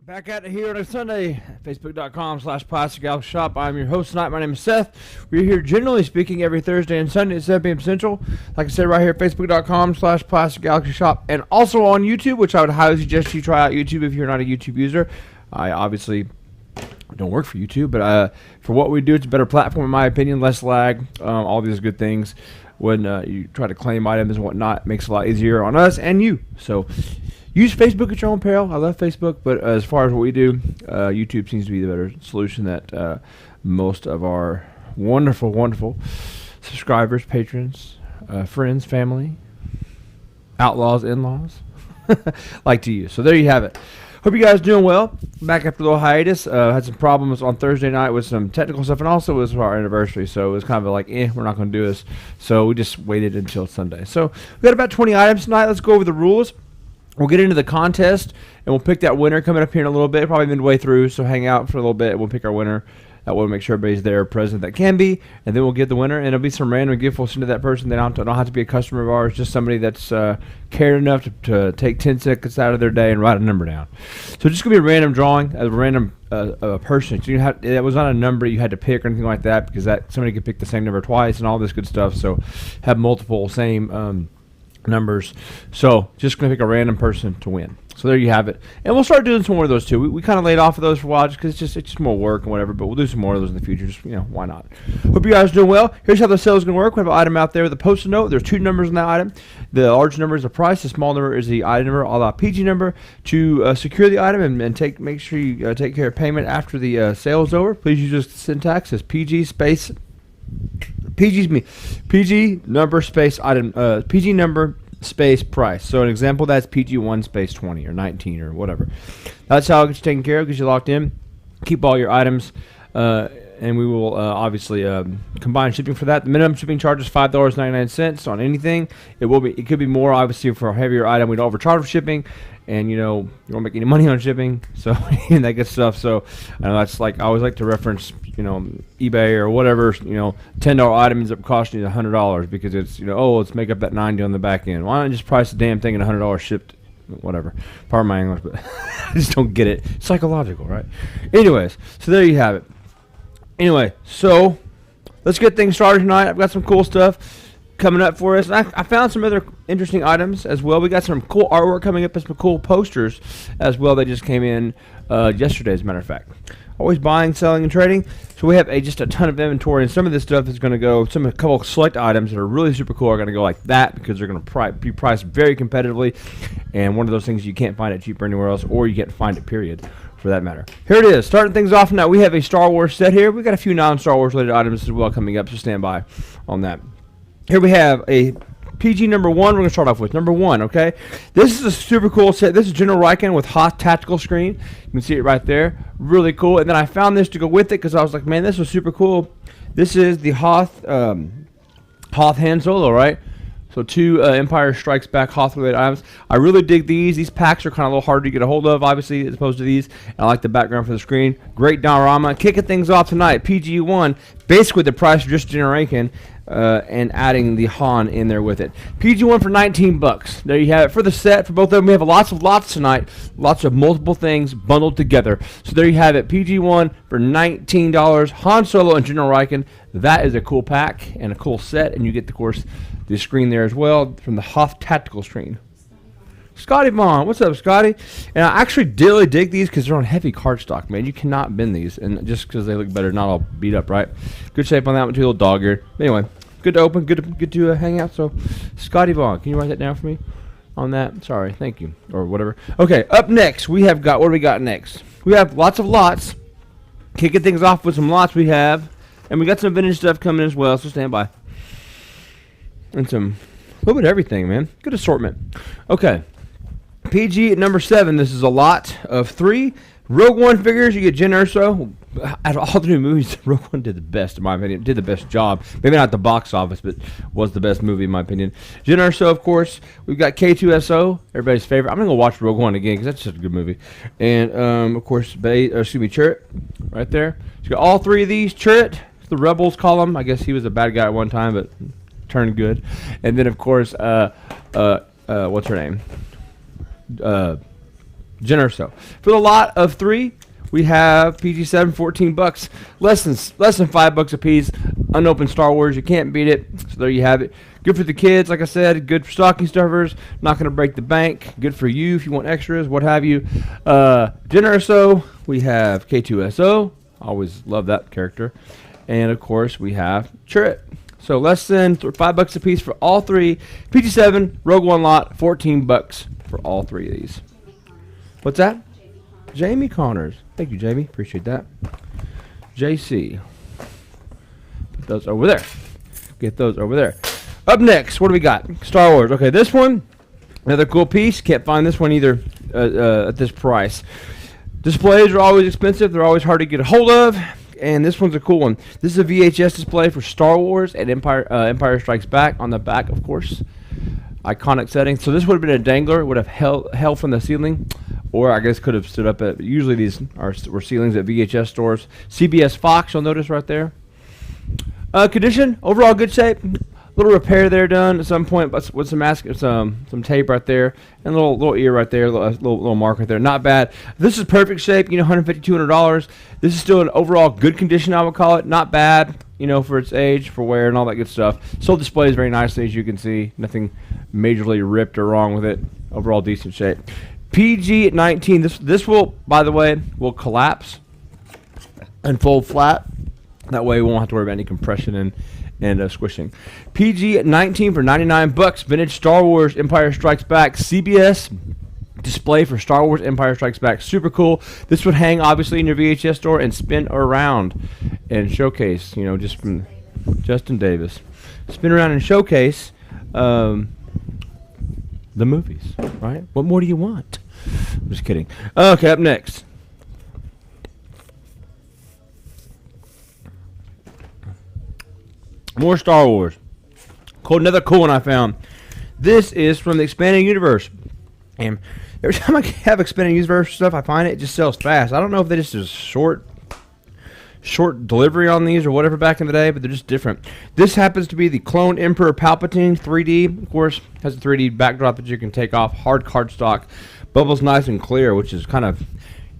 Back at it here on a Sunday, facebook.com/PlasticGalaxyShop. I'm your host tonight. My name is Seth. We're here generally speaking every Thursday and Sunday at 7 p.m. Central. Like I said, right here, facebook.com/PlasticGalaxyShop. And also on YouTube, which I would highly suggest you try out YouTube if you're not a YouTube user. I obviously don't work for YouTube, but for what we do, it's a better platform in my opinion, less lag, all these good things. When you try to claim items and whatnot, it makes it a lot easier on us and you. So use Facebook at your own peril. I love Facebook, but as far as what we do, YouTube seems to be the better solution that most of our wonderful, wonderful subscribers, patrons, friends, family, outlaws, in-laws like to use. So there you have it. Hope you guys are doing well. Back after a little hiatus. Had some problems on Thursday night with some technical stuff, and also it was our anniversary, so it was kind of like, we're not going to do this. So we just waited until Sunday. So we got about 20 items tonight. Let's go over the rules. We'll get into the contest, and we'll pick that winner coming up here in a little bit, probably midway through, so hang out for a little bit, and we'll pick our winner. That will make sure everybody's there present that can be, and then we'll get the winner, and it'll be some random gift we'll send to that person. They don't have to be a customer of ours, just somebody that's cared enough to take 10 seconds out of their day and write a number down. So just going to be a random drawing, a random person. So it was not a number you had to pick or anything like that, because somebody could pick the same number twice and all this good stuff, so have multiple same numbers. So just going to pick a random person to win. So there you have it, and we'll start doing some more of those too. We kind of laid off of those for a while just because it's just more work and whatever, but we'll do some more of those in the future. Just why not? Hope you guys are doing well. Here's how the sale is going to work. We have an item out there with a Post-it note. There's two numbers in that item. The large number is the price. The small number is the item number, all that PG number. To secure the item and make sure you take care of payment after the sale is over. Please use the syntax as PG space PG number space item PG number space price. So an example, that's PG1 space 20 or 19 or whatever. That's how it gets taken care of because you're locked in. Keep all your items, and we will obviously combine shipping for that. The minimum shipping charge is $5.99 on anything. It could be more obviously for a heavier item. We don't overcharge for shipping, and you don't make any money on shipping, so and that good stuff. So that's like I always like to reference eBay or whatever. $10 item ends up costing you $100 because it's let's make up that 90 on the back end. Why not just price the damn thing at $100 shipped? Whatever. Pardon my English, but I just don't get it. It's psychological, right? Anyways, so there you have it. Anyway, so let's get things started tonight. I've got some cool stuff coming up for us. I found some other interesting items as well. We got some cool artwork coming up and some cool posters as well. They just came in yesterday, as a matter of fact. Always buying, selling, and trading. So we have just a ton of inventory, and some of this stuff is going to go. A couple of select items that are really super cool are going to go like that because they're going to be priced very competitively, and one of those things you can't find it cheaper anywhere else, or you can't find it. Period. For that matter. Here it is. Starting things off now, we have a Star Wars set here. We've got a few non-Star Wars related items as well coming up, so stand by on that. Here we have a PG number 1. We're going to start off with number 1, okay? This is a super cool set. This is General Rieekan with Hoth tactical screen. You can see it right there. Really cool. And then I found this to go with it because I was like, man, this was super cool. This is the Hoth Han Solo, right? So 2 Empire Strikes Back Hoth-related items. I really dig these. These packs are kind of a little hard to get a hold of, obviously, as opposed to these. And I like the background for the screen. Great diorama. Kicking things off tonight, PG1, basically the price of just General Rieekan, and adding the Han in there with it. PG1 for $19. There you have it for the set. For both of them, we have lots of lots tonight. Lots of multiple things bundled together. So there you have it. PG1 for $19. Han Solo and General Rieekan. That is a cool pack and a cool set. And you get, of course, the screen there as well from the Hoth tactical screen. Scotty Vaughn, what's up, Scotty? And I actually really dig these because they're on heavy cardstock, man. You cannot bend these, and just because they look better, not all beat up, right? Good shape on that one too, a little dog-eared. Anyway, good to open, good to hang out. So, Scotty Vaughn, can you write that down for me on that? Sorry, thank you, or whatever. Okay, up next, we have got, what do we got next? We have lots of lots. Kicking things off with some lots we have, and we got some vintage stuff coming as well, so stand by. And a little bit of everything, man. Good assortment. Okay. PG at number 7. This is a lot of 3 Rogue One figures. You get Jyn Erso. Out of all the new movies, Rogue One did the best, in my opinion. Did the best job. Maybe not the box office, but was the best movie, in my opinion. Jyn Erso, of course. We've got K2SO, everybody's favorite. I'm going to go watch Rogue One again because that's just a good movie. And, of course, Chirrut, right there. So you got all 3 of these. Chirrut, the Rebels call him. I guess he was a bad guy at one time, but turned good. And then, of course, what's her name? Generoso. For the lot of 3, we have PG7, $14, less than $5 a piece. Unopened Star Wars, you can't beat it. So there you have it. Good for the kids, like I said. Good for stocking stuffers. Not going to break the bank. Good for you if you want extras, what have you. Generoso, we have K2SO. Always love that character. And of course, we have Chirrut. So less than $5 a piece for all 3. PG7, Rogue One lot, $14 for all 3 of these. What's that? Jamie Connors. Thank you, Jamie. Appreciate that. JC. Put those over there. Get those over there. Up next, what do we got? Star Wars. Okay, this one, another cool piece. Can't find this one either at this price. Displays are always expensive. They're always hard to get a hold of. And this one's a cool one. This is a VHS display for Star Wars and Empire Strikes Back. On the back, of course. Iconic setting. So this would have been a dangler. It would have held from the ceiling. Or I guess could have stood up at, usually these were ceilings at VHS stores. CBS Fox, you'll notice right there. Condition, overall good shape. Little repair there done at some point, but with some tape right there, and a little ear right there, little mark right there. Not bad. This is perfect shape. $150, $200. This is still an overall good condition, I would call it. Not bad, for its age, for wear, and all that good stuff. Still displays very nicely, as you can see. Nothing majorly ripped or wrong with it. Overall decent shape. PG-19. This will, by the way, will collapse and fold flat. That way, we won't have to worry about any compression and squishing. PG-19 for $99. Vintage Star Wars Empire Strikes Back CBS display for Star Wars Empire Strikes Back. Super cool. This would hang obviously in your VHS store and spin around and showcase. Just from Justin Davis, spin around and showcase the movies. Right? What more do you want? I'm just kidding. Okay, up next. More Star Wars. Another cool one I found. This is from the Expanded Universe. And every time I have Expanded Universe stuff, I find it just sells fast. I don't know if they just do short delivery on these or whatever back in the day, but they're just different. This happens to be the Clone Emperor Palpatine 3D. Of course, has a 3D backdrop that you can take off. Hard cardstock. Bubbles nice and clear, which is kind of,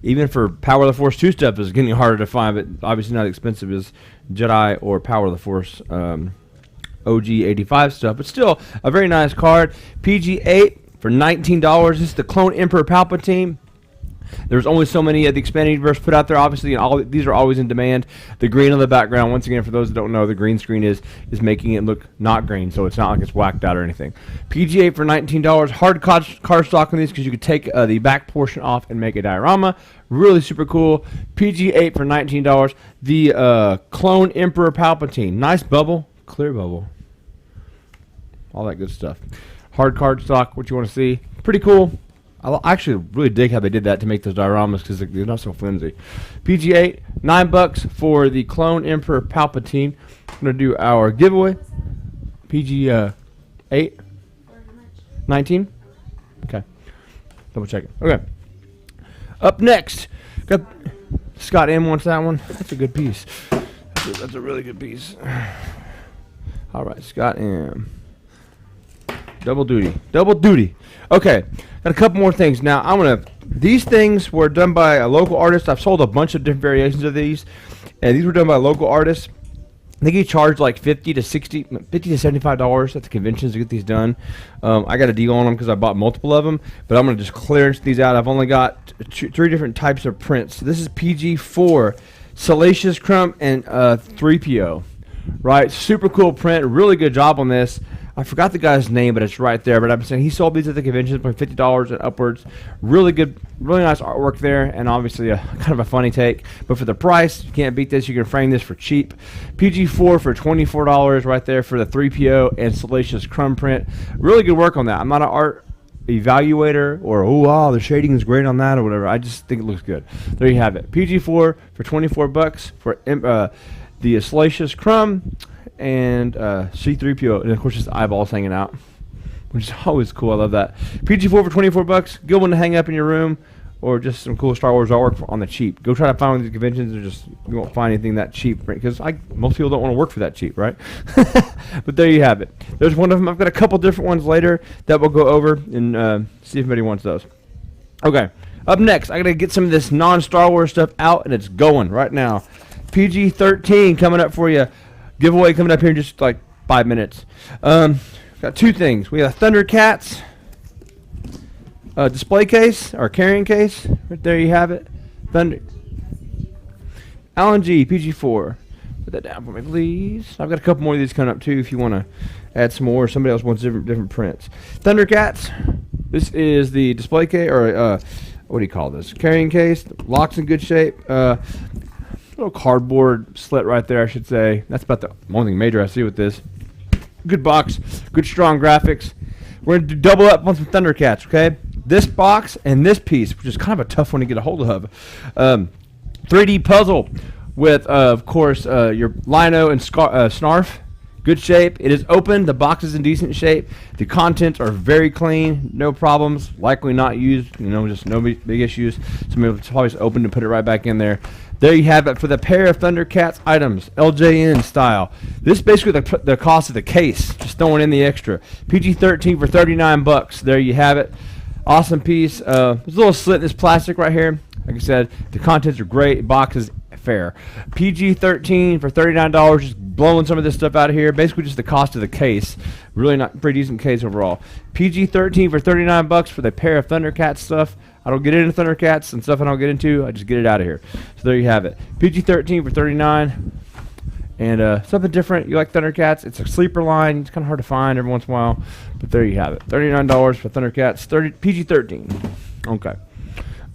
even for Power of the Force 2 stuff, is getting harder to find, but obviously not expensive as Jedi or Power of the Force OG 85 stuff, but still a very nice card. PG-8 for $19. This is the Clone Emperor Palpatine. There's only so many of the Expanded Universe put out there, obviously, and these are always in demand. The green on the background, once again, for those that don't know, the green screen is making it look not green, so it's not like it's whacked out or anything. PG-8 for $19. Hard cardstock on these because you could take the back portion off and make a diorama. Really super cool. PG-8 for $19. The Clone Emperor Palpatine. Nice bubble. Clear bubble. All that good stuff. Hard cardstock, what you want to see. Pretty cool. I actually really dig how they did that to make those dioramas because they're not so flimsy. PG-8, $9 for the Clone Emperor Palpatine. I'm going to do our giveaway. PG-8. 19? Okay. Double check it. Okay. Up next, got Scott M wants that one. That's a good piece. That's a really good piece. All right, Scott M. Double duty. Okay, got a couple more things. Now, these things were done by a local artist. I've sold a bunch of different variations of these, and these were done by local artists. I think he charged like $50 to $75 at the conventions to get these done. I got a deal on them because I bought multiple of them, but I'm going to just clearance these out. I've only got 3 different types of prints. This is PG-4, Salacious Crumb, and 3PO. Right, super cool print. Really good job on this. I forgot the guy's name, but it's right there. But I'm saying he sold these at the convention for $50 and upwards. Really good, really nice artwork there, and obviously a kind of a funny take. But for the price, you can't beat this. You can frame this for cheap. PG-4 for $24 right there for the 3PO and Salacious Crumb print. Really good work on that. I'm not an art evaluator or, oh wow, the shading is great on that or whatever. I just think it looks good. There you have it. PG-4 for $24 for the Salacious Crumb and C-3PO, and of course just the eyeballs hanging out, which is always cool. I love that. PG-4 for $24. Good one to hang up in your room, or just some cool Star Wars artwork on the cheap. Go try to find one of these conventions, and just you won't find anything that cheap, because most people don't want to work for that cheap, right? But there you have it. There's one of them. I've got a couple different ones later that we'll go over and see if anybody wants those. Okay, Up next, I gotta get some of this non-Star Wars stuff out, and it's going right now. PG-13 coming up for you. Giveaway coming up here in just like 5 minutes. Got two things. We have Thundercats display case or carrying case. Right there, you have it. Alan G PG-4. Put that down for me, please. I've got a couple more of these coming up too. If you want to add some more, or somebody else wants different prints. Thundercats. This is the display case, or what do you call this? Carrying case. Lock's in good shape. Little cardboard slit right there, I should say. That's about the only thing major I see with this. Good box, good strong graphics. We're going to double up on some Thundercats, okay? This box and this piece, which is kind of a tough one to get a hold of. 3D puzzle with, of course, your Lino and Snarf. Good shape. It is open. The box is in decent shape. The contents are very clean. No problems. Likely not used. You know, just no big issues. Somebody will probably just open and put it right back in there. There you have it for the pair of Thundercats items, LJN style. This is basically the cost of the case, just throwing in the extra. PG-13 for $39. There you have it. Awesome piece. There's a little slit in this plastic right here. Like I said, the contents are great. Box is fair. PG-13 for $39. Just blowing some of this stuff out of here. Basically just the cost of the case. Really not pretty decent case overall. PG-13 for $39 for the pair of Thundercats stuff. I don't get into Thundercats and stuff I don't get into. I just get it out of here. So there you have it. PG-13 for $39. And something different. You like Thundercats. It's a sleeper line. It's kind of hard to find every once in a while. But there you have it. $39 for Thundercats. PG-13. Okay.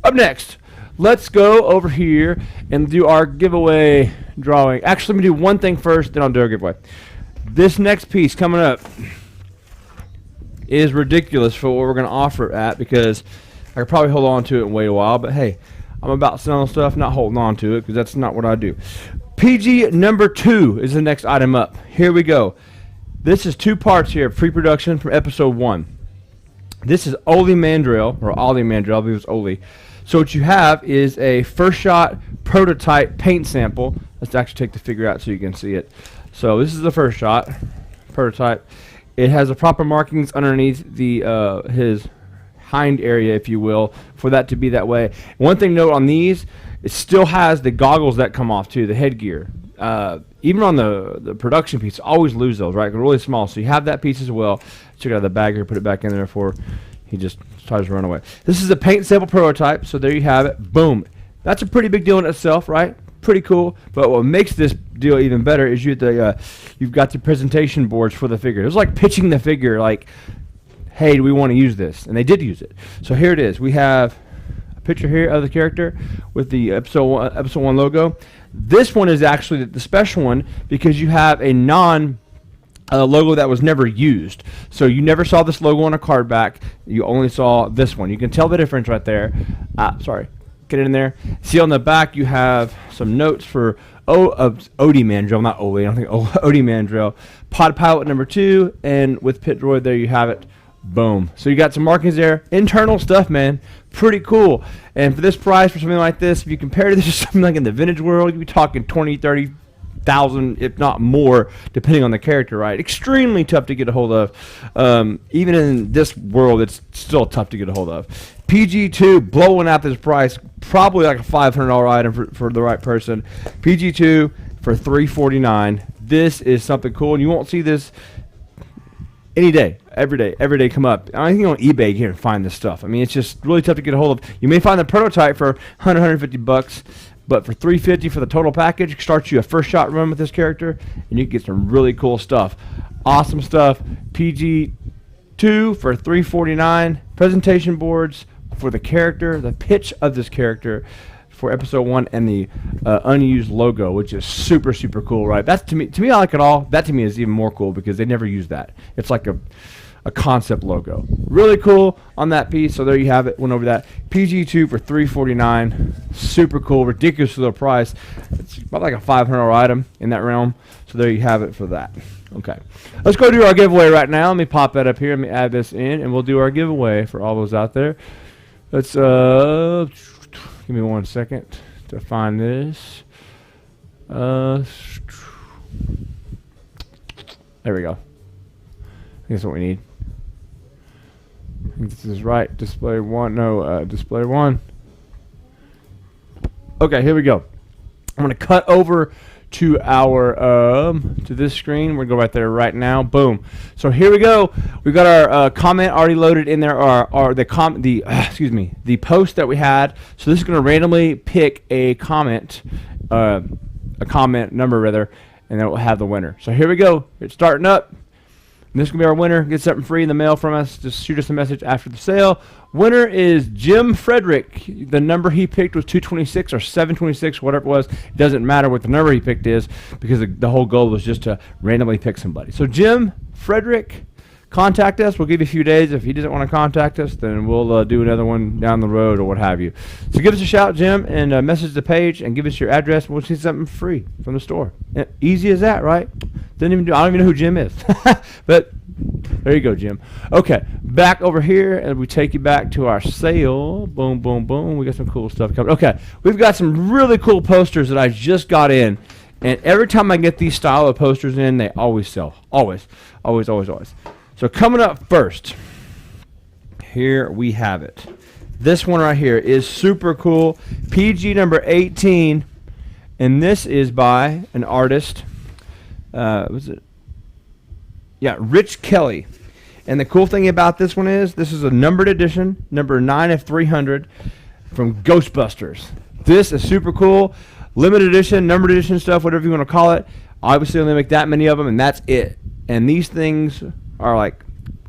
Up next, let's go over here and do our giveaway drawing. Actually, let me do one thing first, then I'll do our giveaway. This next piece coming up is ridiculous for what we're going to offer it at, because I could probably hold on to it and wait a while, but hey, I'm about selling stuff, not holding on to it, because that's not what I do. PG number 2 is the next item up. Here we go. This is 2 parts here, pre-production from episode 1. This is Oli Mandrell, or Ollie Mandrell, I believe it's Oli. So what you have is a first shot prototype paint sample. Let's actually take the figure out so you can see it. So this is the first shot prototype. It has the proper markings underneath the his hind area, if you will, for that to be that way. One thing to note on these, it still has the goggles that come off too, the headgear. Even on the production piece, always lose those, right? They're really small, so you have that piece as well. Check out the bag here, put it back in there before he just tries to run away. This is a paint sample prototype, so there you have it. Boom. That's a pretty big deal in itself, right? Pretty cool. But what makes this deal even better is you've got the presentation boards for the figure. It was like pitching the figure, like, hey, do we want to use this? And they did use it. So here it is. We have a picture here of the character with the episode 1 logo. This one is actually the special one because you have a logo that was never used. So you never saw this logo on a card back. You only saw this one. You can tell the difference right there. Sorry. Get it in there. See on the back you have some notes for Odie Mandrell, not Oli. I don't think Odie Mandrell. Pod Pilot number 2, and with Pit Droid there you have it. Boom. So you got some markings there. Internal stuff, man. Pretty cool. And for this price, for something like this, if you compare this to something like in the vintage world, you'd be talking 20, 30,000, if not more, depending on the character, right? Extremely tough to get a hold of. Even in this world, it's still tough to get a hold of. PG-2 blowing out this price, probably like a $500 item for the right person. PG-2 for $349. This is something cool, and you won't see this any day, every day come up. I think on eBay you can find this stuff. I mean, it's just really tough to get a hold of. You may find the prototype for $150, but for $350 for the total package, starts you a first shot run with this character, and you can get some really cool stuff. Awesome stuff. PG-2 for $349. Presentation boards for the character, the pitch of this character for episode 1, and the unused logo, which is super, super cool, right? That's to me I like it all. That to me is even more cool because they never use that. It's like a concept logo. Really cool on that piece. So there you have it. Went over that. PG-2 for $349. Super cool. Ridiculous for the price. It's about like a $500 item in that realm. So there you have it for that. Okay. Let's go do our giveaway right now. Let me pop that up here. Let me add this in, and we'll do our giveaway for all those out there. Let's give me 1 second to find this. There we go. I think that's what we need. I think this is right. Display 1. No, display 1. Okay, here we go. I'm going to cut over to our to this screen. We're going to go right there right now. Boom. So here we go. We've got our comment already loaded in there, or the post that we had. So this is going to randomly pick a comment number rather, and then it will have the winner. So here we go. It's starting up. And this is going to be our winner. Get something free in the mail from us. Just shoot us a message after the sale. Winner is Jim Frederick. The number he picked was 226 or 726, whatever it was. It doesn't matter what the number he picked is, because the whole goal was just to randomly pick somebody. So Jim Frederick, contact us. We'll give you a few days. If he doesn't want to contact us, then we'll do another one down the road or what have you. So give us a shout, Jim, and message the page and give us your address. We'll see something free from the store. Easy as that, right? I don't even know who Jim is. But there you go, Jim. Okay, back over here, and we take you back to our sale. Boom, boom, boom. We got some cool stuff coming. Okay, we've got some really cool posters that I just got in. And every time I get these style of posters in, they always sell. Always, always, always, always. So coming up first, here we have it. This one right here is super cool. PG number 18. And this is by an artist. Was it? Yeah, Rich Kelly. And the cool thing about this one is this is a numbered edition, number 9 of 300 from Ghostbusters. This is super cool. Limited edition, numbered edition stuff, whatever you want to call it. Obviously, only make that many of them, and that's it. And these things are like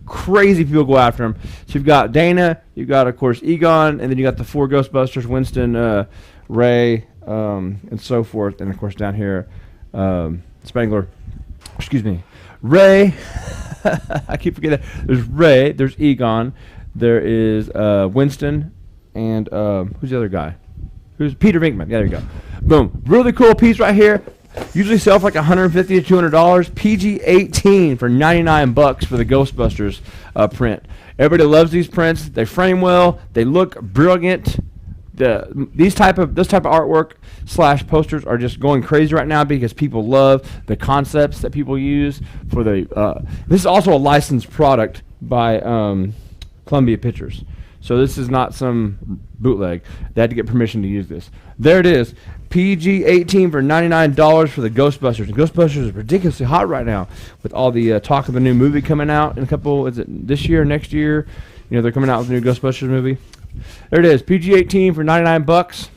crazy. People go after them. So you've got Dana, you've got, of course, Egon, and then you got the 4 Ghostbusters, Winston, Ray, and so forth. And, of course, down here, Spangler. Excuse me. Ray. I keep forgetting that. There's Ray. There's Egon. There is Winston. And who's the other guy? Who's Peter Venkman? Yeah, there you go. Boom. Really cool piece right here. Usually sell for like $150 to $200. PG-18 for $99 for the Ghostbusters print. Everybody loves these prints. They frame well. They look brilliant. This type of artwork / posters are just going crazy right now because people love the concepts that people use for the. This is also a licensed product by Columbia Pictures, so this is not some bootleg. They had to get permission to use this. There it is, PG-18 for $99 for the Ghostbusters. And Ghostbusters is ridiculously hot right now with all the talk of the new movie coming out in a couple. Is it this year, next year? You know, they're coming out with a new Ghostbusters movie. There it is, PG-18 for $99.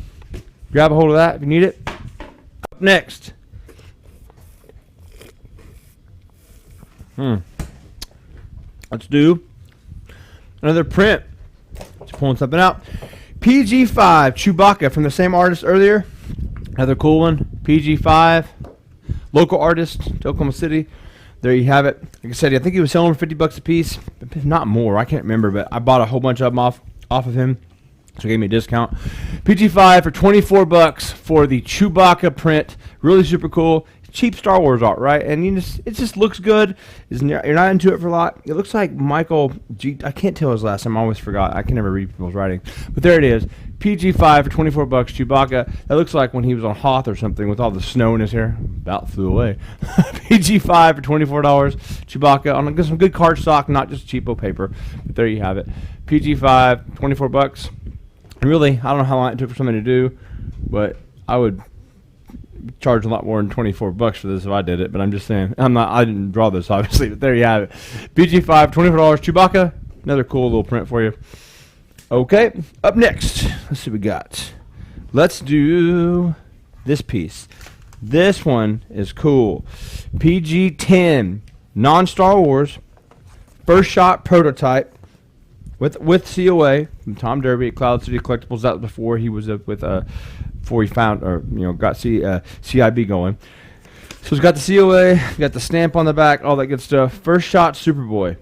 Grab a hold of that if you need it. Up next. Let's do another print. Just pulling something out. PG-5 Chewbacca from the same artist earlier. Another cool one. PG-5. Local artist to Oklahoma City. There you have it. Like I said, I think he was selling for $50 a piece. If not more. I can't remember, but I bought a whole bunch of them off of him. So he gave me a discount. PG-5 for $24 for the Chewbacca print. Really super cool. Cheap Star Wars art, right? And it just looks good. You're not into it for a lot. It looks like Michael G. I can't tell his last name. I always forgot. I can never read people's writing. But there it is. PG-5 for $24. Chewbacca. That looks like when he was on Hoth or something with all the snow in his hair. About flew away. PG-5 for $24. Chewbacca on some good cardstock, not just cheapo paper. But there you have it. PG-5, $24. And really, I don't know how long it took for something to do, but I would charge a lot more than $24 for this if I did it. But I'm just saying, I didn't draw this obviously, but there you have it. PG-5, $24. Chewbacca. Another cool little print for you. Okay, up next, let's see what we got. Let's do this piece. This one is cool. PG-10, non-Star Wars, first shot prototype with COA from Tom Derby at Cloud City Collectibles. That was before he was before he found got CIB going. So it's got the COA, got the stamp on the back, all that good stuff. First shot Superboy.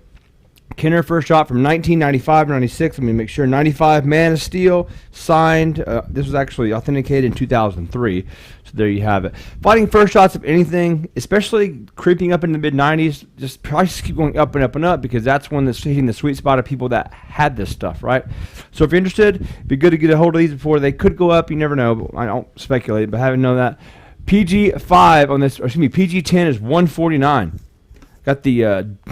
Kenner first shot from 1995-96. Let me make sure. 95 Man of Steel signed. This was actually authenticated in 2003. So there you have it. Fighting first shots of anything, especially creeping up in the mid-90s, just prices keep going up and up and up because that's when it's hitting the sweet spot of people that had this stuff, right? So if you're interested, it'd be good to get a hold of these before they could go up. You never know. But I don't speculate, but having known that. PG-5 on this, or excuse me, PG-10 is $149. Got the,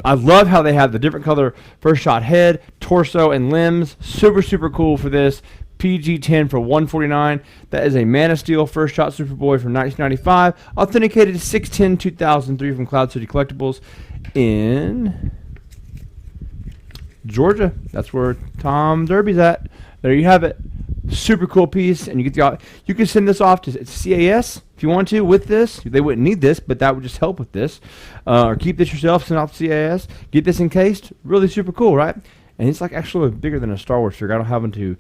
I love how they have the different color first shot head, torso, and limbs. Super, super cool for this. PG-10 for $149. That is a Man of Steel First Shot Superboy from 1995. Authenticated 6/10/2003 from Cloud City Collectibles in Georgia. That's where Tom Derby's at. There you have it. Super cool piece, and you can send this off to CAS if you want to with this. They wouldn't need this, but that would just help with this. Or keep this yourself, send off to CAS. Get this encased. Really super cool, right? And it's like actually bigger than a Star Wars figure. I don't have them to.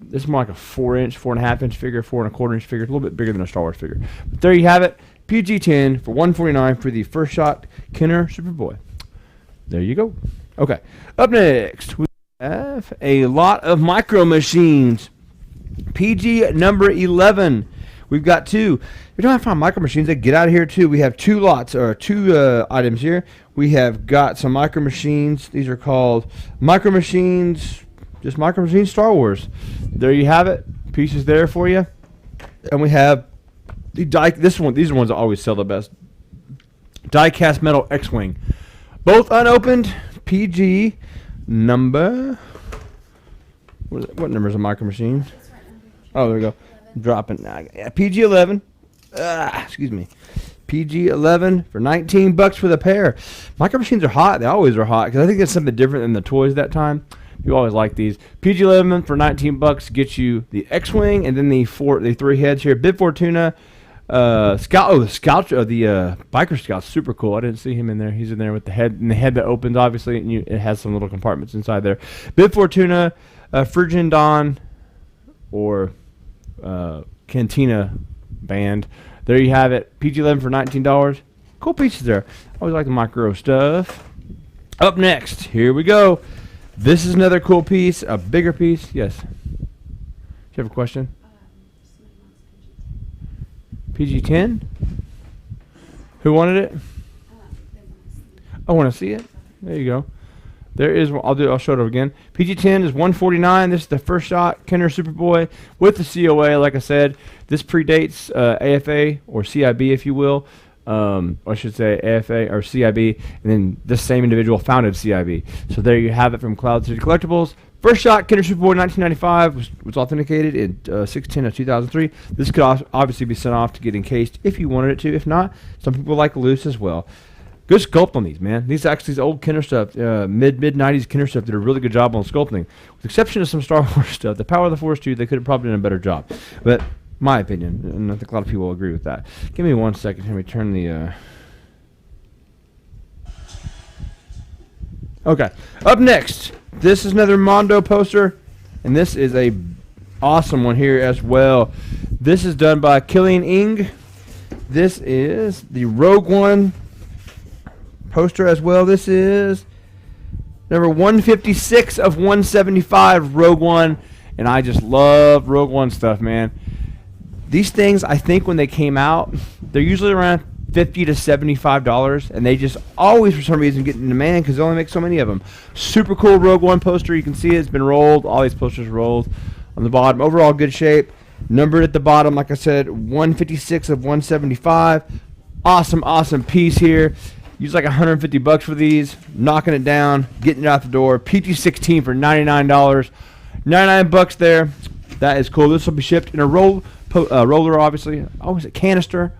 This is more like a 4-inch, 4.5-inch figure, 4.25-inch figure. It's a little bit bigger than a Star Wars figure. But there you have it. PG-10 for $149 for the First Shot Kenner Superboy. There you go. Okay. Up next, we have a lot of Micro Machines. PG number 11. We've got two. If you don't have to find Micro Machines, they get out of here too. We have two items here. We have got some Micro Machines. These are called Micro Machines, just Micro Machines Star Wars. There you have it. Pieces there for you. And we have the die. These are ones that always sell the best. Die-cast metal X-Wing. Both unopened. PG number. What number is a Micro Machine? Oh, there we go. Dropping. Yeah, PG-11. Excuse me. PG-11 for $19 for the pair. Micro Machines are hot. They always are hot because I think it's something different than the toys that time. You always like these. PG-11 for $19 gets you the X-Wing and then the three heads here. Bib Fortuna. The Biker Scout's super cool. I didn't see him in there. He's in there with the head and the head that opens, obviously, and it has some little compartments inside there. Bib Fortuna, Phrygian Dawn, or Cantina Band. There you have it. PG-11 for $19. Cool pieces there. Always like the micro stuff. Up next, here we go. This is another cool piece, a bigger piece. Yes. Do you have a question? PG-10? Who wanted it? I want to see it. There you go. There is. I'll show it again. PG-10 is $149. This is the First Shot Kenner Superboy with the COA. Like I said, this predates AFA or CIB, if you will. Or I should say AFA or CIB, and then this same individual founded CIB. So there you have it from Cloud City Collectibles. First Shot Kenner Superboy 1995 was authenticated in 6/10/2003. This could obviously be sent off to get encased if you wanted it to. If not, some people like loose as well. Good sculpt on these, man. These old Kenner stuff, mid 90s Kenner stuff, did a really good job on sculpting. With the exception of some Star Wars stuff, the Power of the Force 2, they could have probably done a better job. But my opinion, and I think a lot of people will agree with that. Give me 1 second. Let me turn the. Okay. Up next, this is another Mondo poster, and this is a awesome one here as well. This is done by Killian Ing. This is the Rogue One poster as well. This is number 156 of 175 Rogue One, and I just love Rogue One stuff, man. These things, I think when they came out, they're usually around $50 to $75, and they just always, for some reason, get in demand because they only make so many of them. Super cool Rogue One poster. You can see it's been rolled. All these posters rolled on the bottom. Overall, good shape. Numbered at the bottom, like I said, 156 of 175. Awesome piece here. Use like $150 for these. Knocking it down, getting it out the door. PG-16 for $99. $99 there. That is cool. This will be shipped in a roller, obviously. Oh, is it canister?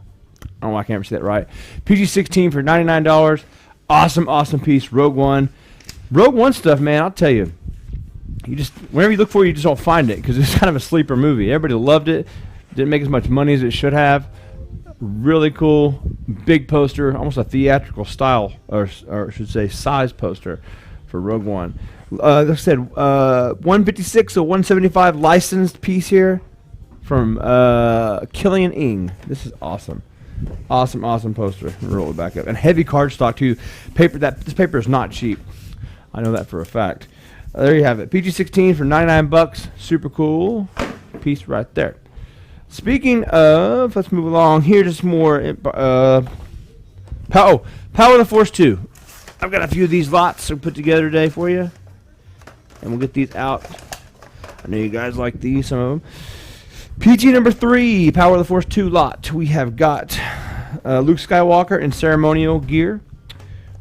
I don't know why I can't see that right. PG-16 for $99. Awesome piece. Rogue One. Rogue One stuff, man, I'll tell you. You just, whenever you look for it, you just don't find it because it's kind of a sleeper movie. Everybody loved it. Didn't make as much money as it should have. Really cool. Big poster. Almost a theatrical style, or I should say size poster for Rogue One. Like I said, 156 or 175 licensed piece here from Killian Ing. This is awesome. Awesome poster. Roll it back up. And heavy cardstock too. This paper is not cheap. I know that for a fact. There you have it. PG-16 for $99. Super cool piece right there. Speaking of, let's move along here. Just more Power of the Force 2. I've got a few of these lots to put together today for you, and we'll get these out. I know you guys like these, some of them. PG number 3, Power of the Force 2 lot. We have got Luke Skywalker in ceremonial gear.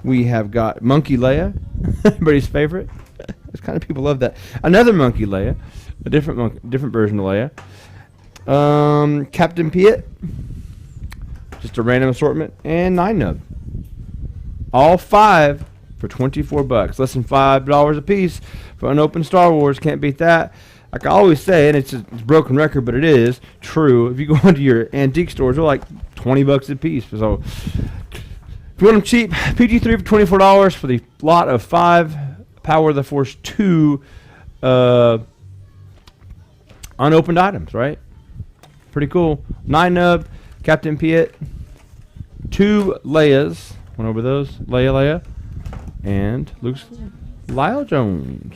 We have got Monkey Leia, everybody's favorite. Those kind of people love that. Another Monkey Leia. A different version of Leia. Captain Piet, just a random assortment, and 9-nub. All 5 for $24, less than $5 a piece for unopened Star Wars. Can't beat that. Like I always say, and it's a broken record, but it is true. If you go into your antique stores, they're like $20 a piece. So if you want them cheap, PG-3 for $24 for the lot of 5 Power of the Force 2 unopened items, right? Pretty cool. 9-nub, Captain Piet, 2 Leias. Went over those. Leia, and Luke's Lyle Jones.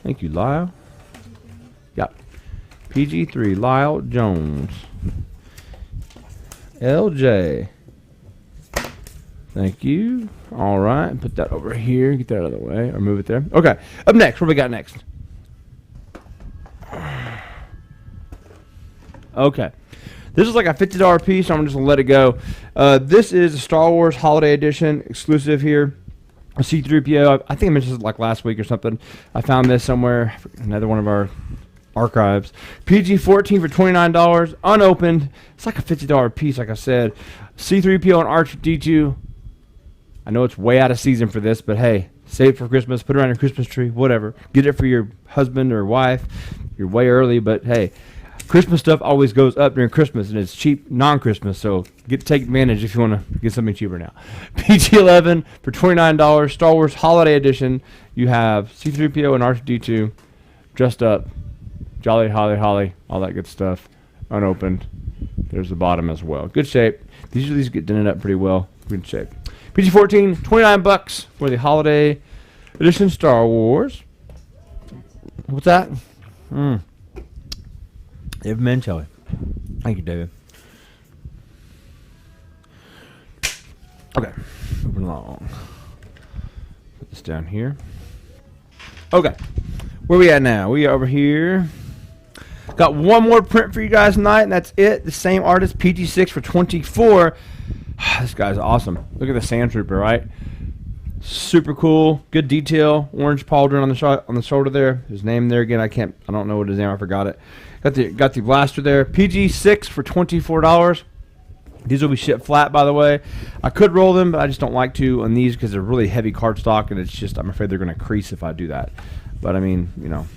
Thank you, Lyle. Yep. PG-3, Lyle Jones. LJ. Thank you. All right. Put that over here. Get that out of the way. Or move it there. Okay. Up next. What do we got next? Okay. This is like a $50 piece. I'm just going to let it go. This is a Star Wars Holiday Edition exclusive here. A C-3PO. I think I mentioned this like last week or something. I found this somewhere. Another one of our archives. PG-14 for $29. Unopened. It's like a $50 piece, like I said. C-3PO and R2-D2. I know it's way out of season for this, but hey, save it for Christmas. Put it around your Christmas tree. Whatever. Get it for your husband or wife. You're way early, but hey. Christmas stuff always goes up during Christmas, and it's cheap non-Christmas, so take advantage if you want to get something cheaper now. PG-11 for $29, Star Wars Holiday Edition. You have C-3PO and R2-D2 dressed up, Jolly Holly, all that good stuff, unopened. There's the bottom as well. Good shape. These get dented up pretty well. Good shape. PG-14, $29 for the Holiday Edition Star Wars. What's that? David Mancelli. Thank you, David. Okay, moving along. Put this down here. Okay, where we at now? We are over here. Got one more print for you guys tonight, and that's it. The same artist, PG-6 for $24. This guy's awesome. Look at the Sand Trooper, right? Super cool. Good detail. Orange pauldron on the shoulder there. His name there again. I don't know what his name. I forgot it. Got the blaster there. PG-6 for $24. These will be shipped flat, by the way. I could roll them, but I just don't like to on these because they're really heavy cardstock, and it's just I'm afraid they're going to crease if I do that. But I mean, you know,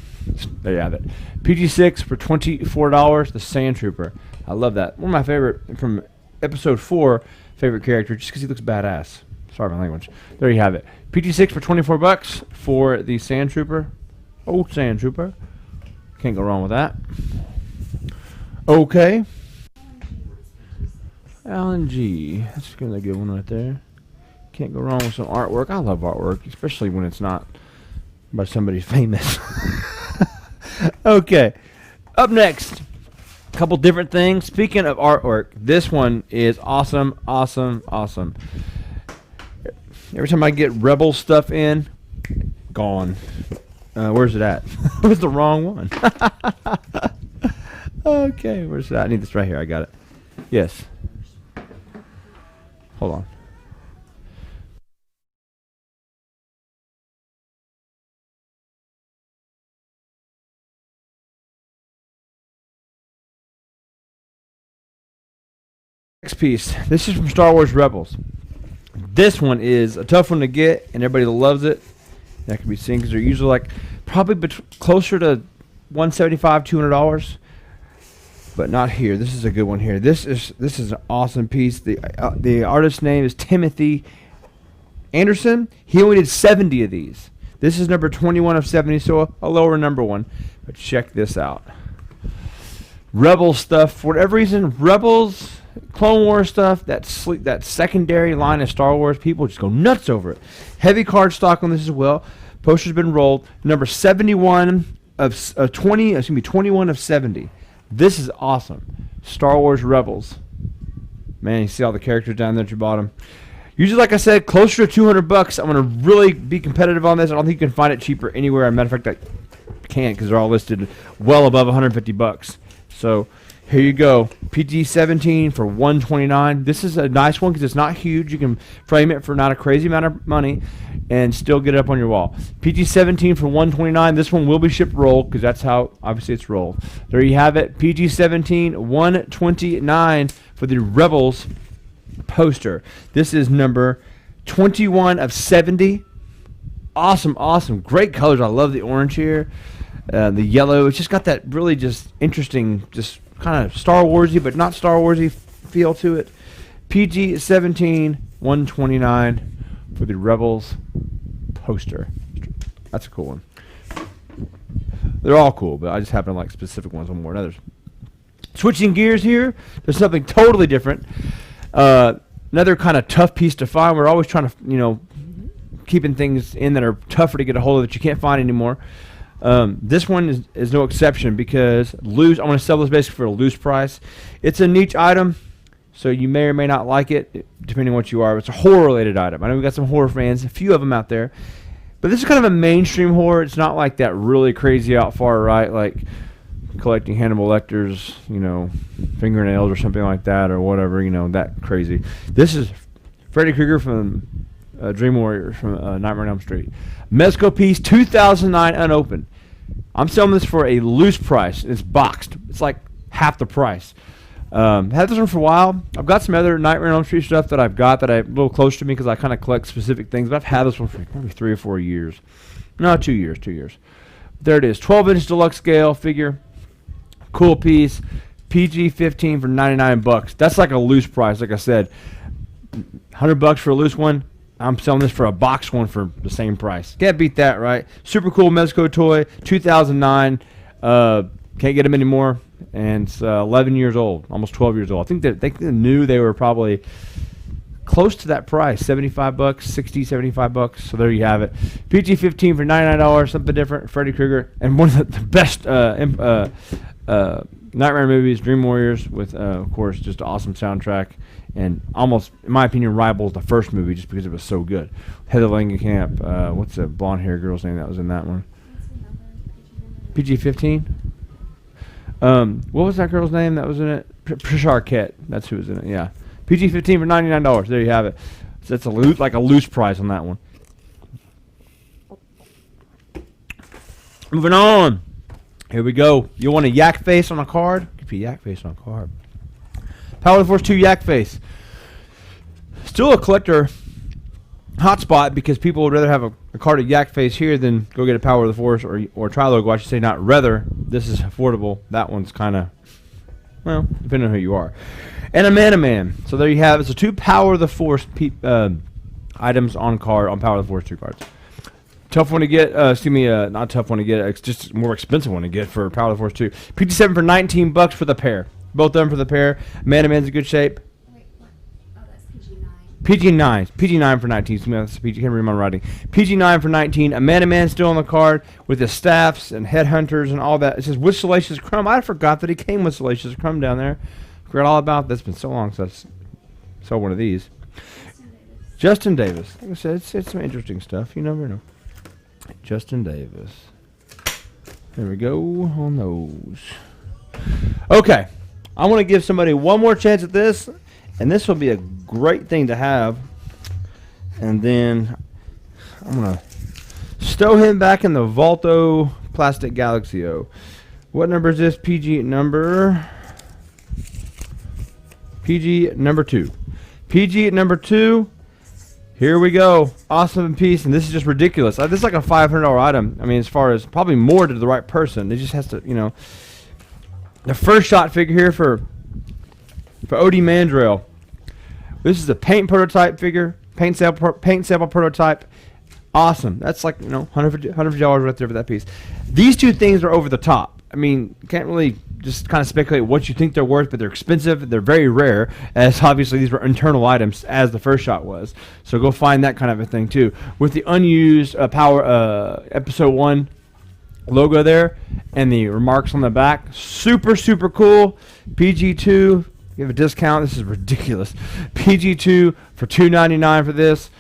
there you have it. PG-6 for $24. The Sand Trooper. I love that. One of my favorite from Episode 4 favorite character, just because he looks badass. Sorry my language. There you have it. PG-6 for $24 for the Sand Trooper. Oh, Sand Trooper. Can't go wrong with that. Okay. Alan G. That's gonna be a good one right there. Can't go wrong with some artwork. I love artwork, especially when it's not by somebody famous. Okay. Up next, a couple different things. Speaking of artwork, this one is awesome, awesome, awesome. Every time I get Rebel stuff in, gone. Where's it at? It was the wrong one. Okay, where's that? I need this right here. I got it. Yes. Hold on. Next piece. This is from Star Wars Rebels. This one is a tough one to get, and everybody loves it. That can be seen because they're usually like probably closer to $175, $200, but not here. This is a good one here. This is an awesome piece. The artist's name is Timothy Anderson. He only did 70 of these. This is number 21 of 70, so a lower number one. But check this out. Rebel stuff. For whatever reason, Rebels, Clone Wars stuff, that secondary line of Star Wars, people just go nuts over it. Heavy cardstock on this as well. Poster's been rolled. Number 71 of 21 of 70. This is awesome. Star Wars Rebels. Man, you see all the characters down there at your bottom. Usually, like I said, closer to $200. I'm going to really be competitive on this. I don't think you can find it cheaper anywhere. As a matter of fact, I can't because they're all listed well above $150. So here you go. PG-17 for $129. This is a nice one because it's not huge. You can frame it for not a crazy amount of money. and still get it up on your wall. PG-17 for $129. This one will be shipped rolled because that's how obviously it's rolled. There you have it. PG-17 $129 for the Rebels poster. This is number 21 of 70. Awesome, awesome. Great colors. I love the orange here. The yellow. It's just got that really just interesting, just kind of Star Warsy, but not Star Warsy feel to it. PG-17 $129 for the Rebels poster. That's a cool one. They're all cool, but I just happen to like specific ones more than others. Switching gears here, there's something totally different. Another kind of tough piece to find. We're always trying to, keeping things in that are tougher to get a hold of that you can't find anymore. This one is no exception because I want to sell this basically for a loose price. It's a niche item, so you may or may not like it, depending on what you are. It's a horror-related item. I know we got some horror fans, a few of them out there. But this is kind of a mainstream horror. It's not like that really crazy out far right, like collecting Hannibal Lecter's, fingernails or something like that or whatever, that crazy. This is Freddy Krueger from Dream Warriors from Nightmare on Elm Street. Mezco piece, 2009, unopened. I'm selling this for a loose price. It's boxed. It's like half the price. Had this one for a while. I've got some other Nightmare on Elm Street stuff that I've got that I a little close to me because I kind of collect specific things. But I've had this one for probably 3 or 4 years. No, 2 years. 2 years. There it is. 12-inch deluxe scale figure. Cool piece. PG-15 for $99. That's like a loose price. Like I said, $100 for a loose one. I'm selling this for a box one for the same price. Can't beat that, right? Super cool Mezco toy. 2009. Can't get them anymore. And it's 11 years old, almost 12 years old. I think that they knew they were probably close to that price, $75, $60, $75. So there you have it. PG-15 for $99, something different. Freddy Krueger, and one of the best Nightmare movies, Dream Warriors, with of course just an awesome soundtrack, and almost, in my opinion, rivals the first movie just because it was so good. Heather Langenkamp, what's the blonde-haired girl's name that was in that one? PG-15. What was that girl's name that was in it? Patricia Arquette. That's who was in it. Yeah. PG-15 for $99. There you have it. So that's like a loose price on that one. Moving on. Here we go. You want a yak face on a card? Could be yak face on a card. Power of the Force 2 yak face. Still a collector hotspot because people would rather have a card of yak face here than go get a Power of the Force or Tri-Logo. I should say not rather. This is affordable. That one's kind of, well, depending on who you are. And a Man-O-Man. So there you have it. So 2 Power of the Force items on Power of the Force 2 cards. Tough one to get. Not tough one to get. It's just a more expensive one to get for Power of the Force 2. PG-7 for $19 for the pair. Both of them for the pair. Man-O-Man's in good shape. Wait, what? Oh, that's PG-9. PG-9 for 19. That's PG. Can't read my writing. PG-9 for 19. A Man-O-Man still on the card with his staffs and headhunters and all that. It says with Salacious Crumb. I forgot that he came with Salacious Crumb down there. Forgot all about that. It's been so long since I saw one of these. Justin Davis. Like I said, it's some interesting stuff. You never know. Justin Davis. There we go on those. Okay. I want to give somebody one more chance at this, and this will be a great thing to have. And then I'm going to stow him back in the Volto Plastic Galaxio. What number is this? PG number 2. PG at number 2. Here we go. Awesome piece, and this is just ridiculous. This is like a $500 item. I mean, as far as probably more to the right person. It just has to, The first shot figure here for Odie Mandrell. This is a paint prototype figure, paint sample prototype. Awesome. That's like, $150 right there for that piece. These two things are over the top. I mean, you can't really just kind of speculate what you think they're worth, but they're expensive. They're very rare, as obviously these were internal items, as the first shot was. So go find that kind of a thing too. With the unused Power Episode 1 logo there and the remarks on the back, super cool. PG2, you have a discount. This is ridiculous. PG2 for $2.99 for this.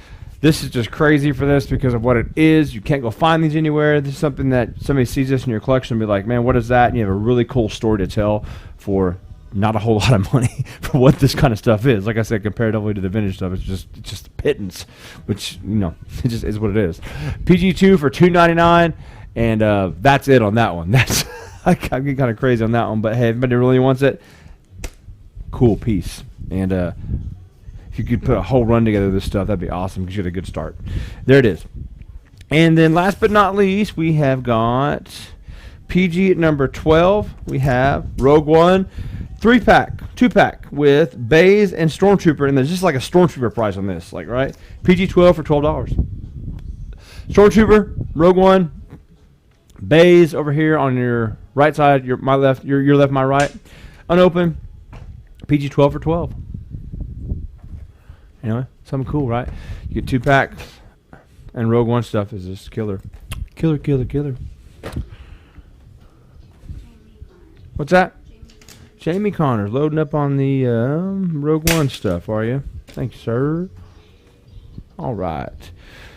This is just crazy for this because of what it is. You can't go find these anywhere. This is something that somebody sees this in your collection and be like, man, what is that? And you have a really cool story to tell for not a whole lot of money for what this kind of stuff is. Like I said, comparatively to the vintage stuff, it's just pittance, which it just is what it is. PG2 for $299, and that's it on that one. That's I get kind of crazy on that one, but hey, everybody really wants it. Cool piece, and if you could put a whole run together of this stuff, that'd be awesome because you had a good start. There it is. And then last but not least, we have got PG at number 12. We have Rogue One 3-pack, 2-pack with Baze and Stormtrooper, and there's just like a Stormtrooper price on this, like, right? PG-12 for $12. Stormtrooper, Rogue One, Baze over here on your right side, my left, your left, my right, unopened, PG-12 for $12. Anyway, something cool, right? You get 2 packs, and Rogue One stuff is just killer. Killer, killer, killer. What's that? Jamie Connors loading up on the Rogue One stuff, are you? Thank you, sir. All right.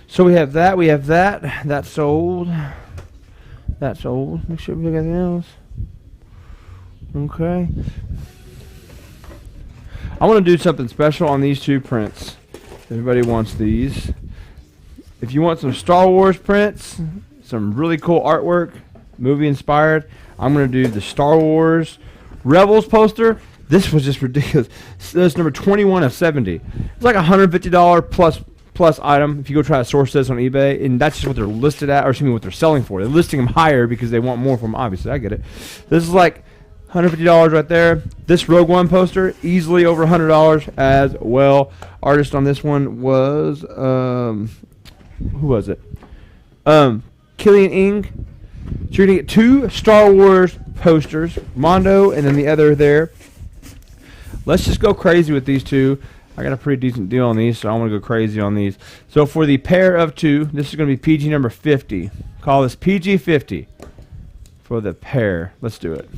So we have that. We have that. That's sold. That's sold. Make sure we look at anything else. Okay. I want to do something special on these 2 prints. Everybody wants these. If you want some Star Wars prints, some really cool artwork, movie inspired, I'm going to do the Star Wars Rebels poster. This was just ridiculous. This is number 21 of 70. It's like a $150 plus item if you go try to source this on eBay, and that's just what they're listed at, or excuse me, what they're selling for. They're listing them higher because they want more from them, obviously. I get it. This is like $150 right there. This Rogue One poster, easily over $100 as well. Artist on this one was, who was it? Killian Ing. So you're going to get 2 Star Wars posters, Mondo, and then the other there. Let's just go crazy with these 2. I got a pretty decent deal on these, so I want to go crazy on these. So for the pair of 2, this is going to be PG number 50. Call this PG 50 for the pair. Let's do it.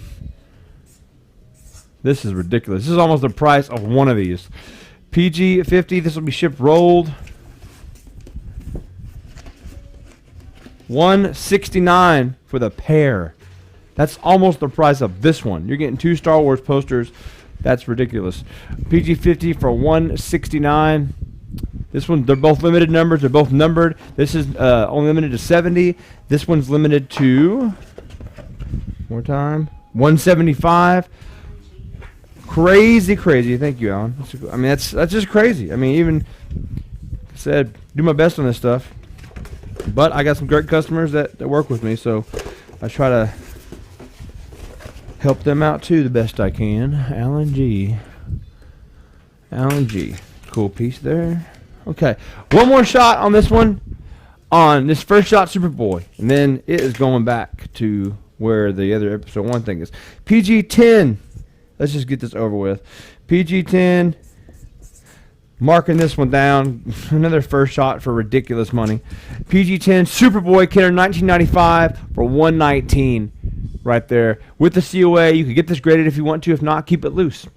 This is ridiculous. This is almost the price of one of these. PG 50, this will be shipped rolled. $169 for the pair. That's almost the price of this one. You're getting 2 Star Wars posters. That's ridiculous. PG-50 for $169. This one, they're both limited numbers. They're both numbered. This is only limited to 70. This one's limited to, more time, 175. Crazy, crazy. Thank you, Alan. I mean, that's just crazy. I mean, even I said, do my best on this stuff. But I got some great customers that work with me, so I try to help them out too the best I can. Alan G. Cool piece there. Okay. One more shot on this one. On this first shot Superboy. And then it is going back to where the other episode 1 thing is. PG-10. Let's just get this over with. PG-10. Marking this one down. Another first shot for ridiculous money. PG-10 Superboy Killer 1995 for $119 right there. With the COA, you could get this graded if you want to. If not, keep it loose.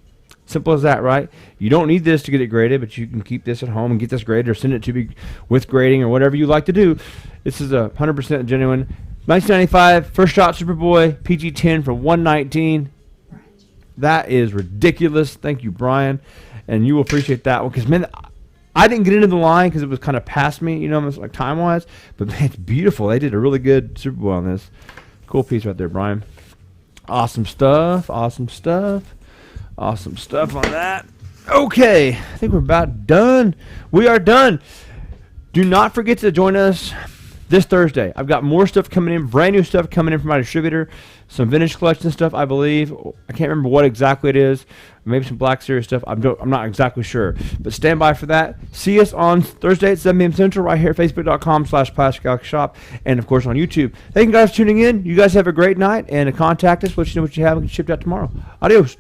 Simple as that, right? You don't need this to get it graded, but you can keep this at home and get this graded or send it to me with grading or whatever you like to do. This is a 100% genuine 1995 first shot Superboy PG-10 for $119. That is ridiculous. Thank you, Brian. And you will appreciate that one because, man, I didn't get into the line because it was kind of past me, like time-wise. But, man, it's beautiful. They did a really good Superboy on this. Cool piece right there, Brian. Awesome stuff. Awesome stuff. Awesome stuff on that. Okay. I think we're about done. We are done. Do not forget to join us this Thursday. I've got more stuff coming in, brand new stuff coming in from my distributor. Some vintage collection stuff, I believe. I can't remember what exactly it is. Maybe some Black Series stuff. I'm not exactly sure. But stand by for that. See us on Thursday at 7 p.m. Central right here at Facebook.com/PlasticGalaxyShop. And, of course, on YouTube. Thank you guys for tuning in. You guys have a great night. And to contact us, let you know what you have and get shipped out tomorrow. Adios.